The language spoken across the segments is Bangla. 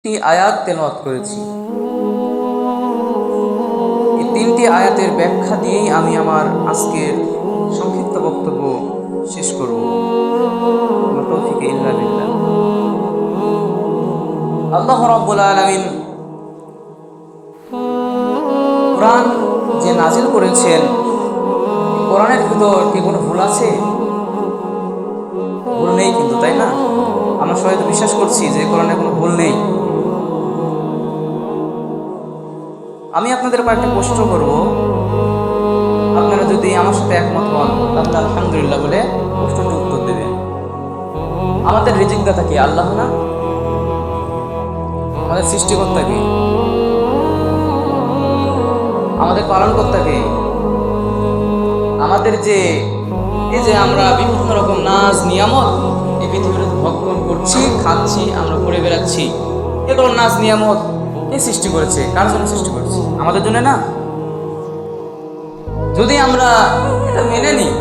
তিনটি আয়াত তেলাওয়াত করেছি। এই তিনটি আয়াতের ব্যাখ্যা দিয়েই আমি আমার আজকের সংক্ষিপ্ত বক্তব্য শেষ করব। তৌফিকে ইল্লা বিল্লাহ। আল্লাহ রাব্বুল আলামিন কোরআন যে নাজিল করেছেন, কোরআনের ভিতর কি কোনো ভুল আছে? ভুল নেই কিন্তু, তাই না? আমরা সবাই তো বিশ্বাস করছি যে কোরআনে কোনো ভুল নেই। আমি আপনাদের কয়েকটা প্রশ্ন করব, আপনারা যদি আমার সাথে একমত হন তাহলে আলহামদুলিল্লাহ বলে প্রশ্নটির উত্তর দেবেন। আমাদের রিজিকদাতা কি? আল্লাহ না? আমাদের সৃষ্টিকর্তা কি? আমাদের পালনকর্তা কে? আমাদের যে এই যে আমরা বিভিন্ন রকম নাজ নিয়ামত এই পৃথিবীর ভক্ষণ করছি, খাচ্ছি, আমরা ঘুরে বেড়াচ্ছি, এগুলো নাজ নিয়ামত কে সৃষ্টি করেছে? কার জন্য সৃষ্টি করেছে? আমাদের জন্য না? যদি আমরা এটা মেনে নিই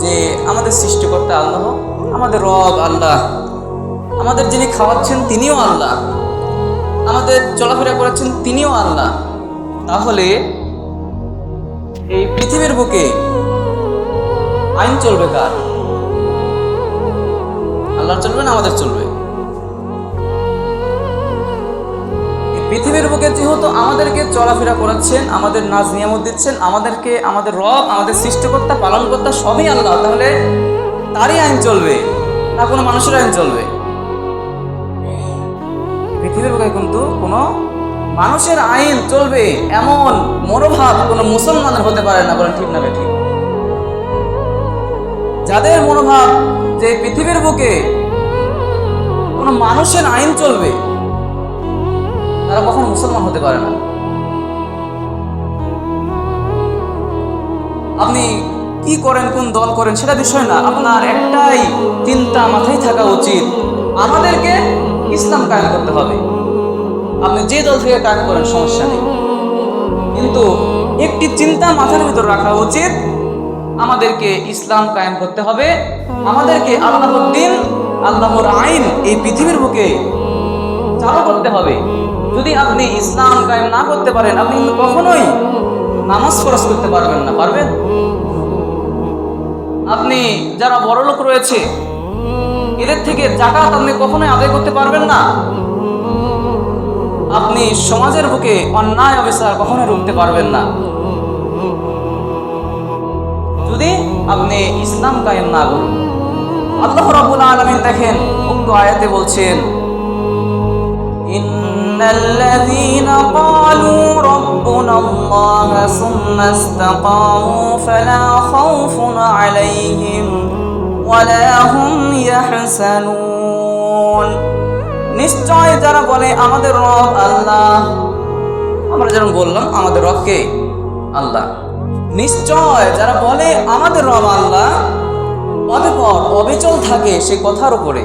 যে আমাদের সৃষ্টিকর্তা আল্লাহ, আমাদের রব আল্লাহ, আমাদের যিনি খাওয়াচ্ছেন তিনিও আল্লাহ, আমাদের চলাফেরা করাচ্ছেন তিনিও আল্লাহ, তাহলে এই পৃথিবীর বুকে আইন চলবে কার? আল্লাহর চলবে না আমাদের চলবে? এই পৃথিবীর বুকে যেহেতু আমাদেরকে চলাফেরা করাচ্ছেন, আমাদের নাজ নিয়ামত দিচ্ছেন, আমাদেরকে আমাদের রব, আমাদের সৃষ্টিকর্তা, পালনকর্তা সবই আল্লাহ, তাহলে তারই আইন চলবে না কোনো মানুষের আইন চলবে? পৃথিবীর বুকে কিন্তু কোনো মানুষের আইন চলবে এমন মনোভাব কোনো মুসলমানের হতে পারে না। বলেন ঠিক না বেঠিক? যাদের মনোভাব যে পৃথিবীর বুকে কোনো মানুষের আইন চলবে, তারা কখনো মুসলমান হতে পারে না। আপনি কি করেন, কোন দল করেন সেটা বিষয় না, আপনার একটাই চিন্তা মাথায় থাকা উচিত, আমাদেরকে ইসলাম কায়েম করতে হবে। আপনি যে দল থেকে কায়েম করেন সমস্যা নেই, কিন্তু একটি চিন্তা মাথার ভিতর রাখা উচিত, আমাদেরকে ইসলাম কায়েম করতে হবে, আমাদেরকে আল্লাহর দ্বীন, আল্লাহর আইন এই পৃথিবীর বুকে চালু করতে হবে। যদি আপনি ইসলাম কায়েম না করতে পারেন, আপনি কিন্তু কখনোই নামাজ ফরজ করতে পারবেন না। পারবেন? আপনি যারা বড় লোক রয়েছে এদের থেকে যাকাত আপনি কখনোই আদায় করতে পারবেন না। আপনি সমাজের বুকে অন্যায় অবিচার কখনোই রুখতে পারবেন না যদি আপনি ইসলাম কায়েম না করুন। আল্লাহ রাব্বুল আলামিন দেখেন উক্ত আয়াতে বলছেন, ইন্নাল্লাযীনা ক্বালু রাব্বুনাল্লাহ সুম্মা ইসতাকামু ফালা খাউফুন আলাইহিম ওয়ালা হুম ইয়াহসানুন। নিশ্চয় যারা বলে আমাদের রব আল্লাহ, আমরা যেমন বললাম আমাদের রব কে? আল্লাহ। নিশ্চয় যারা বলে আমাদের রব আল্লাহ, অতঃপর অবিচল থাকে সে কথার উপরে।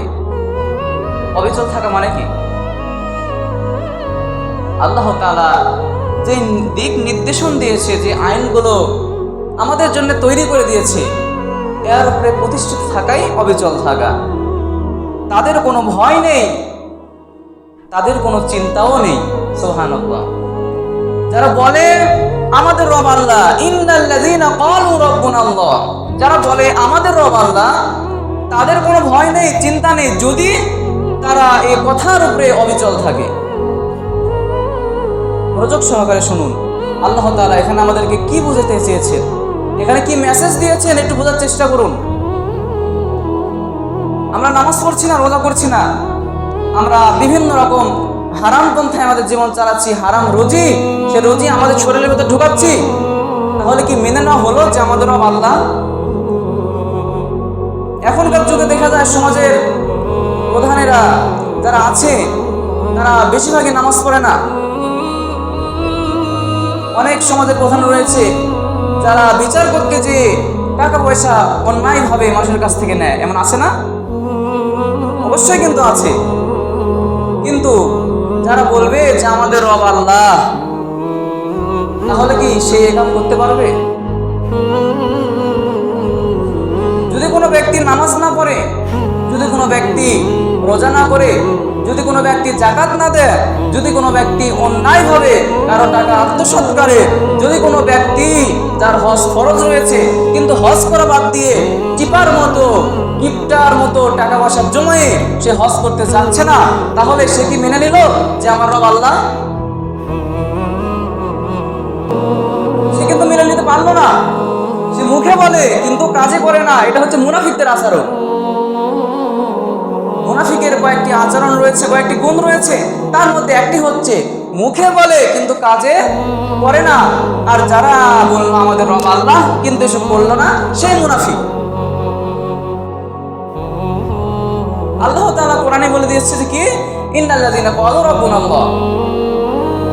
অবিচল থাকা মানে কি? আল্লাহ তাআলা যে দিক নির্দেশন দিয়েছে, যে আইনগুলো আমাদের জন্য তৈরি করে দিয়েছে, এর উপরে প্রতিষ্ঠিত থাকাই অবিচল থাকা। তাদের কোনো ভয় নেই, তাদের কোনো চিন্তাও নেই। সুবহানাল্লাহ। যারা বলে আমাদের রব আল্লাহ, ইন্নাল্লাযীনা ক্বালু রাব্বুনাল্লাহ, যারা বলে আমাদের রব আল্লাহ, তাদের কোনো ভয় নেই, চিন্তা নেই, যদি তারা এই কথার উপরে অবিচল থাকে। মনোযোগ সহকারে শুনুন, আল্লাহ তাআলা এখানে আমাদেরকে কি বোঝাতে চেয়েছেন, এখানে কি মেসেজ দিয়েছেন একটু বোঝার চেষ্টা করুন। আমরা নামাজ পড়ছি না, রোজা করছি না, আমরা বিভিন্ন রকম হারাম পন্থায় আমাদের জীবন চালাচ্ছি, হারাম রুজি, সে রুজি আমাদের শরীরের ভিতরে ঢুকাচ্ছি, তাহলে কি মেনে নেওয়া হলো যে আমাদের রব আল্লাহ? এখনকার যুগে দেখা যায় সমাজের প্রধানেরা যারা আছে তারা বেশিরভাগই নামাজ পড়ে না। অনেক সমাজের প্রধান রয়েছে যারা বিচার করতে যে টাকা পয়সা অন্যায়ভাবে মানুষের কাছ থেকে নেয়, এমন আছে না? অবশ্যই কিন্তু আছে। কিন্তু যারা বলবে যে আমাদের রব আল্লাহ, তাহলে কি সে এই কাম করতে পারবে? যদি কোনো ব্যক্তি নামাজ না পড়ে, যদি কোনো ব্যক্তি রোজা না করে, যদি কোনো ব্যক্তি জাকাত না দেয়, যদি কোনো ব্যক্তি অন্যায়ভাবে কারো টাকা আত্মসাৎ করে, যদি কোনো ব্যক্তি যার হজ ফরজ রয়েছে কিন্তু হজ করা বাদ দিয়ে টিপার মতো কিপটার মতো টাকা পয়সা জমিয়ে সে হজ করতে যাচ্ছে না, তাহলে সে কি মেনে নিল যে আমার রব আল্লাহ? সে কিন্তু মেনে নিতে পারলো না। সে মুখে বলে কিন্তু কাজে করে না। এটা হচ্ছে মুনাফিকদের আচরণ। মুনাফিকের কয়েকটি আচরণ রয়েছে, কয়েকটি গুণ রয়েছে, তার মধ্যে একটি হচ্ছে মুখে বলে কিন্তু কাজে করে না। আর যারা বললো আমাদের রব আল্লাহ কিন্তু এসব বললো না, সেই মুনাফিক। আল্লাহ তাআলা কোরআনে বলে দিয়েছে যে কি, ইন্নাল্লাযীনা ক্বালু রাব্বুনাল্লাহ।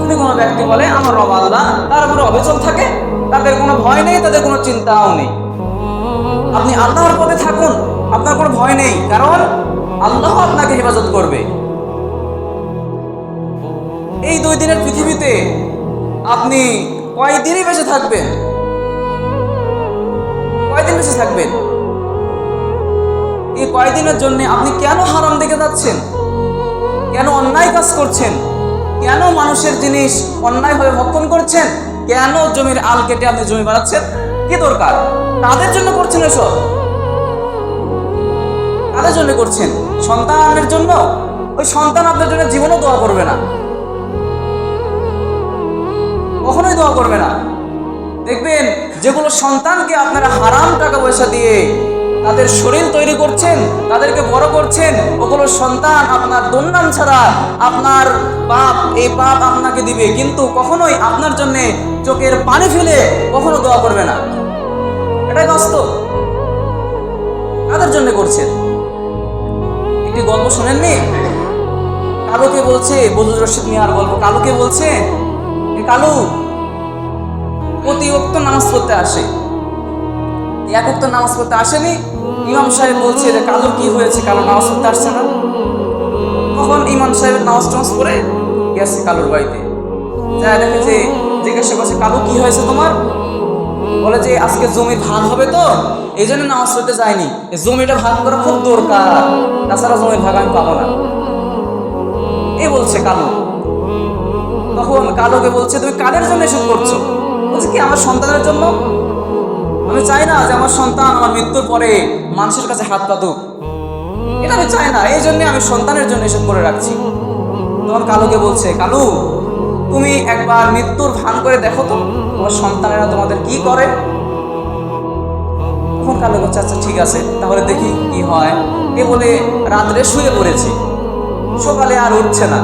যদি কোনো ব্যক্তি বলে আমার রব আল্লাহ, তার উপরে অবিচল থাকে, তাদের কোনো ভয় নেই, তাদের কোনো চিন্তাও নেই। আপনি আল্লাহর পথে থাকুন, আপনার কোনো ভয় নেই, কারণ আল্লাহ আপনাকে হেফাজত করবে। এই 2 দিনের পৃথিবীতে আপনি কয়দিনই বেঁচে থাকবেন? কয়দিন বেঁচে থাকবেন? এই কয়দিনের জন্য আপনি কেন হারাম দিকে যাচ্ছেন? কেন অন্যায় কাজ করছেন? কেন মানুষের জিনিস অন্যায়ভাবে ভক্ষণ করছেন? কেন জমির আল কেটে আপনি জমি বানাচ্ছেন? কি দরকার? কাদের জন্য করছেন এসব? কাদের জন্য করছেন? সন্তানের জন্য? ওই সন্তান আপনার জন্য জীবনও দোয়া করবে না, কখনোই দোয়া করবে না। দেখবেন যেগুলো সন্তানকে আপনারা হারাম টাকা পয়সা দিয়ে তাদের শরীর তৈরি করছেন, তাদেরকে বড় করছেন, ওগুলো সন্তান আপনার দুর্নাম ছাড়া আপনার পাপ, এই পাপ আপনাকে দিবে, কিন্তু কখনোই আপনার জন্য চোখের পানি ফেলে কখনো দোয়া করবে না। এটাই বাস্তব। কাদের জন্য করছেন? একটি গল্প শোনেননি? কালুকে বলছে, বজলুর রশিদ মিয়ার গল্প। কালুকে বলছে, কালু প্রতি ওয়াক্ত নামাজ পড়তে আসে, এক ওয়াক্ত নামাজ পড়তে আসেনি। ইমাম সাহেব বলছে যে কালুর কি হয়েছে, কালু নামাজ পড়তে আসছে না। তখন ইমাম সাহেব নামাজ টামাজ পড়ে গেছে কালুর বাড়িতে, যা দেখে যে জিজ্ঞাসা করছে, কালু কি হয়েছে তোমার? বলে যে আজকে জমির ভাগ হবে তো এই জন্য নামাজ পড়তে যায়নি, জমিটা ভাগ করা খুব দরকার, তাছাড়া জমির ভাগ আমি পাবো না, এই বলছে কালু। তখন কালুকে বলছে, তুমি কাদের জন্য এসব করছো? বলছে কি, আমার সন্তানের জন্য। আমি চাই না যে আমার সন্তান আমার মৃত্যুর পরে মানুষের কাছে হাত পাতুক, এটা আমি চাই না, এই জন্য আমি সন্তানের জন্য এসব করে রাখছি। তখন কালুকে বলছে, কালু তুমি একবার মৃত্যুর ভান করে দেখো তো তোমার সন্তানেরা তোমাদের কি করে। তখন কালু বলছে, আচ্ছা ঠিক আছে, তাহলে দেখি কি হয়। এ বলে রাত্রে শুয়ে পড়েছে, সকালে আর উঠছে না,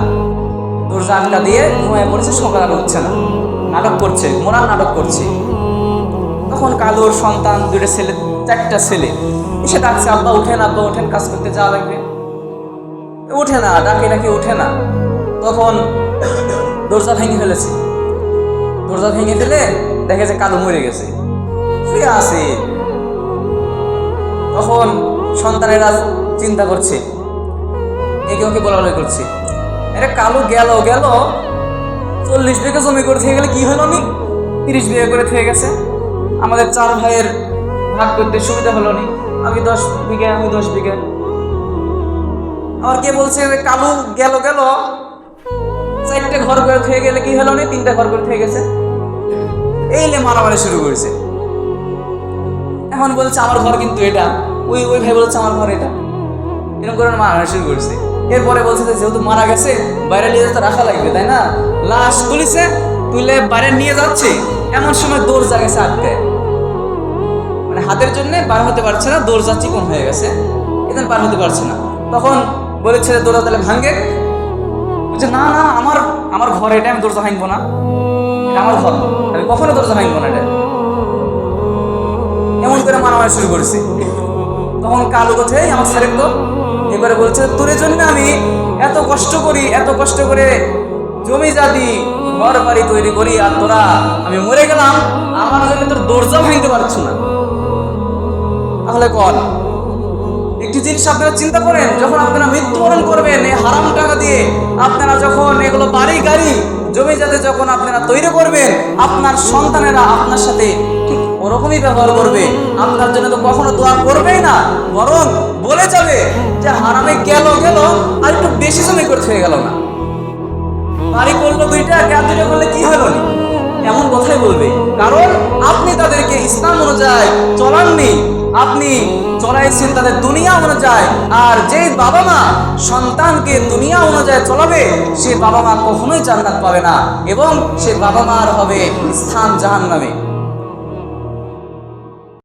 দরজা আটকা দিয়ে ঘুমিয়ে পড়েছে, সকালে আর উঠছে না, নাটক করছে, মোনার নাটক করছে। তখন কালুর সন্তান 2টা ছেলে, 4টা ছেলে এসে ডাকছে, আব্বা উঠেন, আব্বা উঠেন, কাজ করতে যাওয়া লাগবে। উঠে না, ডাকে ডাকে উঠে না। তখন দরজা ভেঙে ফেলেছে, দরজা ভেঙে ফেলে দেখে যে কালু মরে গেছে, শুয়ে আছে। তখন সন্তানেরা চিন্তা করছে, একে ওকে বলা বলি করছে, আরে কালু গেল 40 বিঘা জমি করে থেকে গেলে কি হলো নি, 30 বিঘা করে থেকে গেছে, আমাদের 4 ভাইয়ের ভাগ করতে সুবিধা হলো নি, আমি 10 বিঘা, আমি 10 বিঘা। আবার কে বলছে কালু গেল 4টে ঘর করে থেকে গেলে কি হলো নি, 3টা ঘর করে থেকে গেছে। এইলে মারামারি শুরু করেছে। এখন বলছে আমার ঘর কিন্তু এটা, ওই ভাই বলছে আমার ঘর এটা, এরকম করে মারামারি শুরু করছে। এরপরে বলছে যে যেহেতু মারা গেছে বাইরে নিয়ে যেতে রাখা লাগবে, তাই না? লাশ তুলিছে, তুলে বাইরে নিয়ে যাচ্ছে, এমন সময় দরজা গেছে আটকে, মানে হাতের জন্য বার হতে পারছে না, দরজা চিকন হয়ে গেছে, এখানে বার হতে পারছে না। তখন বলেছে দরজা তাহলে ভাঙে। বলছে না না, আমার ঘর এটা, আমি দরজা ভাঙবো না, এটা আমার ঘর, আমি কখনো দরজা ভাঙবো না এটা। এমন করে মারামারি শুরু করেছে। তখন কালু কোথায় আমার স্যারের তো এবারে বলছে, তোর জন্য আমি এত কষ্ট করে জমি জাতি ঘর বাড়ি তৈরি করি, আর তোরা আমি মরে গেলাম, আমার জন্য তোর দরজা ভাঙতে পারছ না। তাহলে কর, একটি জিনিস আপনারা চিন্তা করেন, যখন আপনারা মৃত্যুবরণ করবেন এই হারাম টাকা দিয়ে, আপনারা যখন এগুলো বাড়ি গাড়ি জমি জাতি যখন আপনারা তৈরি করবেন, আপনার সন্তানেরা আপনার সাথে ঠিক ওরকমই ব্যবহার করবে। আপনার জন্য তো কখনো দোয়া করবেই না, বরং বলে যাবে যে হারামে গেল আর একটু বেশি সময় করতে হয়ে গেল না, বাড়ি করলো দুইটা, গ্যাপ দুইটা করলে কি হলো না, এমন কথাই বলবে। কারণ আপনি তাদেরকে ইসলাম অনুযায়ী চলাননি, আপনি চলাইছেন তাদের দুনিয়া অনুযায়ী। আর যেই বাবা মা সন্তানকে দুনিয়া অনুযায়ী চলাবে, সে বাবা মা কখনোই জান্নাত পাবে না, এবং সে বাবা মার হবে স্থান জাহান্নামে।